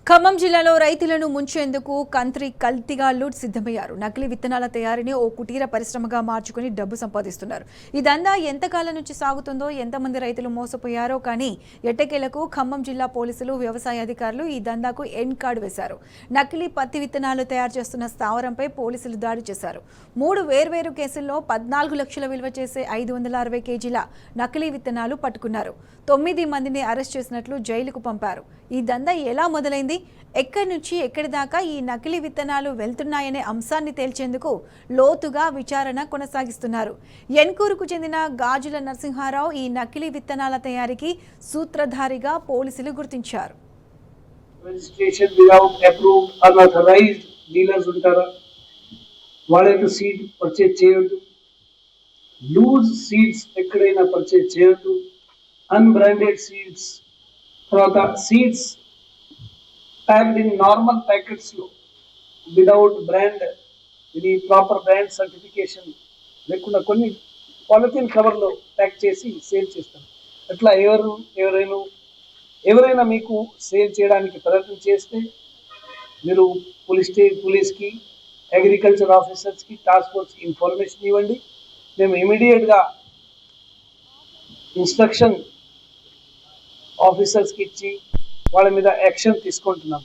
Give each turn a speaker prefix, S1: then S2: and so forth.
S1: ఖమ్మం జిల్లాలో రైతులను ముంచేందుకు కంత్రి కల్తీగాళ్లు సిద్ధమయ్యారు. నకిలీ విత్తనాల తయారీని ఓ కుటీర పరిశ్రమగా మార్చుకుని డబ్బు సంపాదిస్తున్నారు. ఈ దందా ఎంతకాలం నుంచి సాగుతుందో, ఎంతమంది రైతులు మోసపోయారో కానీ ఎట్టకేలకు ఖమ్మం జిల్లా పోలీసులు, వ్యవసాయ అధికారులు ఈ దందాకు ఎండ్ కార్డు వేశారు. నకిలీ పత్తి విత్తనాలు తయారు చేస్తున్న స్థావరంపై పోలీసులు దాడి చేశారు. 3 వేర్వేరు కేసుల్లో 14 లక్షల విలువ చేసే 560 కేజీల నకిలీ విత్తనాలు పట్టుకున్నారు. 9 మందిని అరెస్ట్ చేసినట్లు జైలుకు పంపారు. ఈ దందా ఎలా మొదలైంది, ఎక్కడి నుంచి ఎక్కడి దాకా ఈ నకిలీ విత్తనాలు వెళ్తున్నాయనే అంశాన్ని తేల్చేందుకు లోతుగా విచారణ కొనసాగిస్తున్నారు. ఎన్కూరుకు చెందిన గాజుల నరసింహారావు ఈ నకిలీ విత్తనాల తయారీకి సూత్రధారిగా పోలీసులు గుర్తించారు.
S2: Registration without approved unauthorized dealers ఉంటారా, వాళ్ళైతే సీడ్ పర్చేజ్ చేయొద్దు, లూజ్ సీడ్స్ ఎక్కడైనా పర్చేజ్ చేయొద్దు, అన్బ్రాండెడ్ సీడ్స్, తర్వాత seeds packed in normal packets లో విదౌట్ బ్రాండ్, ఇది ప్రాపర్ బ్రాండ్ సర్టిఫికేషన్ లేకుండా కొన్ని పాలిథిన్ కవర్ లో ప్యాక్ చేసి సేల్ చేస్తారు. అట్లా ఎవరైనా మీకు సేల్ చేయడానికి ప్రయత్నం చేస్తే మీరు పోలీస్కి, అగ్రికల్చర్ ఆఫీసర్స్కి, టాస్క్ ఫోర్స్కి ఇన్ఫర్మేషన్ ఇవ్వండి. మేము ఇమీడియట్గా ఇన్స్ట్రక్షన్ ఆఫీసర్స్కి ఇచ్చి వాళ్ళ మీద యాక్షన్ తీసుకుంటున్నాం.